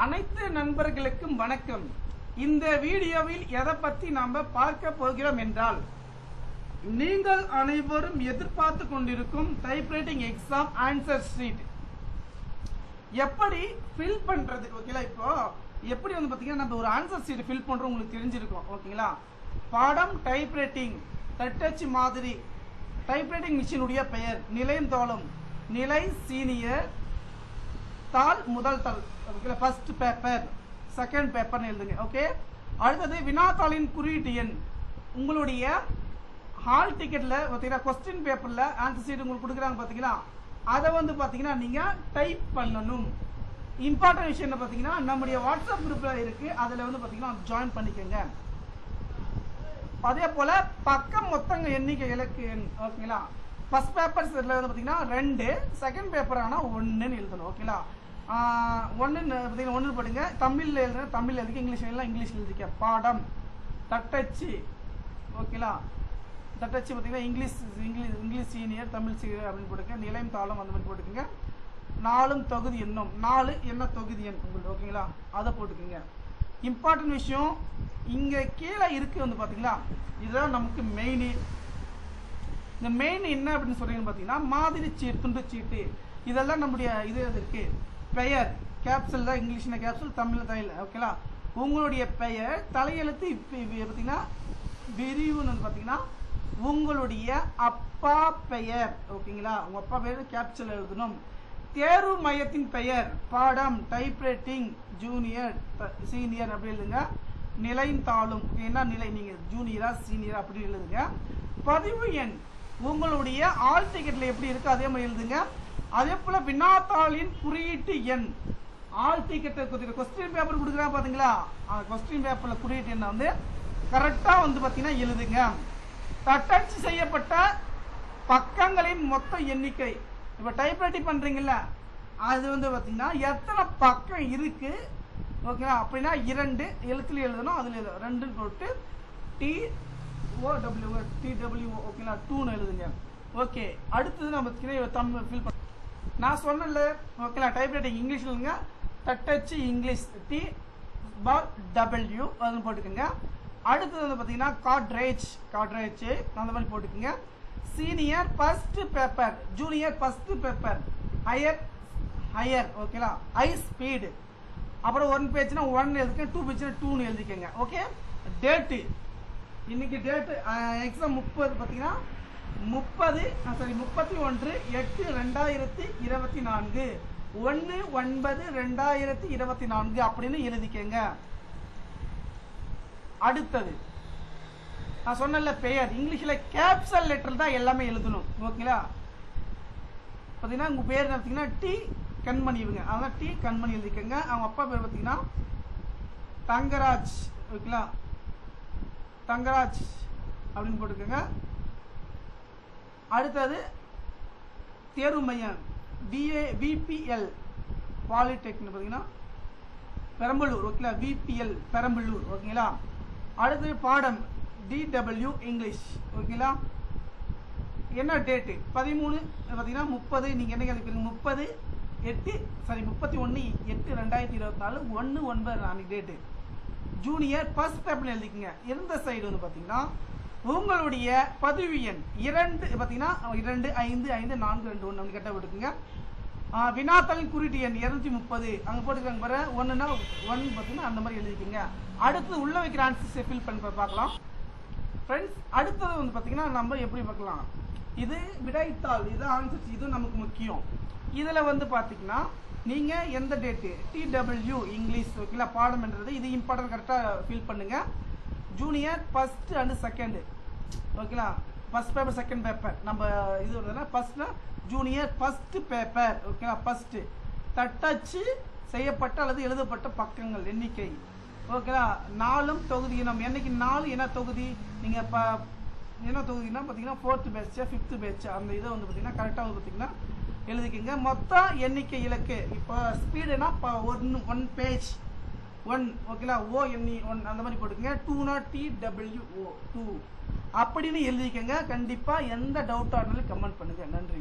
அனைத்து நண்பர்களுக்கும் வணக்கம். இந்த வீடியோவில் எதை பத்தி நாம பார்க்க போகிறோம் என்றால், நீங்கள் அனைவரும் எதிர்பார்த்து கொண்டிருக்கும் டைப்ரைட்டிங் எக்ஸாம் ஆன்சர் ஷீட் எப்படி ஃபில் பண்றது. ஓகேங்களா, இப்போ எப்படி வந்து பாத்தீங்கன்னா நம்ம ஒரு ஆன்சர் ஷீட் ஃபில் பண்றோம் உங்களுக்கு தெரிஞ்சிருக்கும். ஓகேங்களா, பாடம் டைப்ரைட்டிங் தட்டச்சு மாதிரி, டைப்ரைட்டிங் மிஷினுடைய பெயர், நிலையம் தோளும், நிலை சீனியர், தாள் முதல் தாள், ஃபர்ஸ்ட் பேப்பர், செகண்ட் பேப்பர்னு எழுதுங்க. ஓகே, அடுத்தது வினாத்தாளின் குறியீட்டு எண். உங்களுடைய ஹால் டிக்கெட்ல பார்த்தீங்கன்னா கொஸ்டின் பேப்பர்ல ஆன்சர் ஷீட் உங்களுக்கு கொடுக்குறாங்க பார்த்தீங்களா, அதை வந்து பார்த்தீங்கன்னா நீங்க டைப் பண்ணணும். இம்பார்ட்டன்ட் விஷயம் என்ன பார்த்தீங்கன்னா, நம்முடைய வாட்ஸ்அப் குரூப்ல இருக்கு, அதில் வந்து பார்த்தீங்கன்னா ஜாயின் பண்ணிக்கோங்க. அதே போல பக்கம் மொத்தங்க எண்ணிக்கை இலக்கு எண். ஓகேங்களா, ஃபர்ஸ்ட் பேப்பர் இதில் வந்து பார்த்தீங்கன்னா 2, செகண்ட் பேப்பர் ஆனால் 1ன்னு எழுதணும். ஓகேங்களா, 1 பார்த்தீங்கன்னா 1 போடுங்க. தமிழில் எழுதுனா தமிழ் எழுதிக்க, இங்கிலீஷ் எழுதலாம் இங்கிலீஷ் எழுதிக்க. பாடம் தட்டச்சு. ஓகேங்களா, தட்டச்சு பார்த்தீங்கன்னா இங்கிலீஷ் சீனியர், தமிழ் சீனியர் அப்படின்னு போட்டுக்க. நிலையம் தாளம் அந்த மாதிரி போட்டுக்கோங்க. 4 தொகுதி எண்ணும், 4 என்ன தொகுதி எண் உங்களுக்கு. ஓகேங்களா, அதை போட்டுக்கோங்க. இம்பார்ட்டன்ட் விஷயம் இங்கே கீழே இருக்கு வந்து பார்த்தீங்களா, இதுதான் நமக்கு மெயின். இந்த மெயின் என்ன அப்படின்னு சொல்றீங்கன்னு பார்த்தீங்கன்னா, மாதிரி சீட்டு, துண்டு சீட்டு, இதெல்லாம் நம்முடைய இது இருக்கு. பெயர் கேப்சல் தான், இங்கிலீஷ்ல கேப்சல், தமிழ்ல தையல். ஓகேங்களா, உங்களுடைய பெயர் தலையெழுத்து பார்த்தீங்கன்னா விரிவுன்னு பார்த்தீங்கன்னா உங்களுடைய அப்பா பெயர். ஓகேங்களா, உங்க அப்பா பெயர் கேப்சல் எழுதணும். தேர்வு மையத்தின் பெயர், பாடம் டைப்ரைட்டிங் ஜூனியர் சீனியர் அப்படி எழுதுங்க. நிலையும் தாளும் என்ன நிலை, நீங்க ஜூனியரா சீனியரா அப்படி எழுதுங்க. பதிவு எண் உங்களுடைய ஆல் டிக்கெட்ல எப்படி இருக்கு அதே மாதிரி எழுதுங்க. அதே போல வினாத்தாளின் குறியீட்டு எண், ஆல் டிக்கெட் கொஸ்டின் பேப்பர் கொடுக்குறாங்க பாத்தீங்களா, கொஸ்டின் பேப்பர்ல குறியீட்டு எண்ணை வந்து கரெக்டா வந்து பாத்தீங்கன்னா எழுதுங்க. தட்டச்சு செய்யப்பட்ட பக்கங்களின் மொத்த எண்ணிக்கை. இப்ப டைப்ரைட்டிங் பண்றீங்கல்ல, அது வந்து பாத்தீங்கன்னா எத்தனை பக்கம் இருக்கு. ஓகேங்களா, அப்படின்னா 2 எழுத்துல எழுதணும், அதுல 2 போட்டு TWO ஓகேங்களா 2ன்னு எழுதுங்க. ஓகே, அடுத்தது நம்ம தமிழ் ஃபில் பண்ண நான் சொன்னல. ஓகேங்களா, டைப்ரைட்டிங் இங்கிலீஷ் எழுதுங்க. தட்டச்சு இங்கிலீஷ் TW அதுன்னு போட்டுக்கோங்க. அடுத்தது வந்து பார்த்தீங்கன்னா காட்ரேஜ் அந்த மாதிரி போட்டுக்கோங்க. Senior first paper, junior first paper, higher ஓகேங்களா, ஹை ஸ்பீடு. அப்புறம் 1 பேஜ்னா 1 எழுதிக்க, 2 பேஜ்னா 2ன்னு எழுதிக்கங்க. ஓகே, டேட்டு இன்னைக்கு டேட்டு எக்ஸாம் 30 பார்த்தீங்கன்னா 31/8/2024 1/9/2024 அப்படின்னு எழுதிக்கங்க. அடுத்தது நான் சொன்ன பெயர் இங்கிலீஷ்ல கேப்சல் லெட்டர் தான் எல்லாமே எழுதணும். ஓகேங்களா, பார்த்தீங்கன்னா உங்க பேர் பார்த்தீங்கன்னா டி கண்மணி, இவங்க அதான் டி கண்மணி எழுதிக்கங்க. அவங்க அப்பா பேர் பார்த்தீங்கன்னா தங்கராஜ். ஓகேங்களா, தங்கராஜ் அப்படின்னு போட்டுக்கோங்க. அடுத்தது தேர்வு மையம் VPL பாலிடெக்னிக் பார்த்தீங்கன்னா பெரம்பலூர். ஓகேங்களா, VPL பெரம்பலூர். ஓகேங்களா, அடுத்தது பாடம் DW இங்கிலீஷ். ஓகேங்களா, என்ன டேட்டு 13 பார்த்தீங்கன்னா 30, நீங்கள் என்ன கேட்குறீங்க 31/8/2024 1/9 டேட்டு. ஜூனியர் ஃபர்ஸ்ட் பேப்பர் எழுதிக்கங்க. எந்த சைடு வந்து பார்த்தீங்கன்னா உங்களுடைய பதிவு எண் 2 பார்த்தீங்கன்னா 2 5 5 4 2 1 அப்படி கட்ட விட்டுக்குங்க. வினாத்தாளின் குறியீட்டு எண் 230 அங்கே போட்டுக்காங்க பாரு. 1ன்னா 1 பார்த்தீங்கன்னா அந்த மாதிரி எழுதிக்கங்க. அடுத்து உள்ள வைக்கிற ஆன்சர்ஸை ஃபில் பண்ணி பார்க்கலாம் ஃப்ரெண்ட்ஸ். அடுத்தது வந்து பார்த்தீங்கன்னா நம்ம எப்படி பார்க்கலாம், இது விடைத்தாள், இது ஆன்சர்ஸ், இது நமக்கு முக்கியம். இதில் வந்து பார்த்தீங்கன்னா நீங்கள் எந்த டேட்டு TW இங்கிலீஷ். ஓகேங்களா, பாடம்ன்றது இது இம்பார்ட்டன்ட், கரெக்டாக ஃபில் பண்ணுங்க. Junior first and second. ஓகேங்களா, ஃபர்ஸ்ட் பேப்பர் செகண்ட் பேப்பர் நம்ம இது வருதுன்னா ஃபர்ஸ்ட்னா ஜூனியர் ஃபர்ஸ்ட் பேப்பர். ஓகேங்களா, ஃபர்ஸ்ட் தட்டச்சு செய்யப்பட்ட அல்லது எழுதப்பட்ட பக்கங்கள் எண்ணிக்கை. ஓகேங்களா, 4 தொகுதி இனம். என்னைக்கு 4 என்ன தொகுதி, நீங்கள் இப்போ என்ன தொகுதினா பார்த்தீங்கன்னா 4th பேட்ச் 5th பேட்ச் அந்த இதை வந்து பார்த்தீங்கன்னா கரெக்டாக வந்து பார்த்தீங்கன்னா எழுதிக்கங்க. மொத்த எண்ணிக்கை இலக்கு. இப்போ ஸ்பீடுனா இப்போ 1 பேஜ் 1. ஓகேங்களா, ONE 1 அந்த மாதிரி போட்டுக்கங்க. 2னா TWO 2 அப்படின்னு எழுதிக்கங்க. கண்டிப்பாக எந்த டவுட்டாக இருந்தாலும் கமெண்ட் பண்ணுங்க. நன்றி.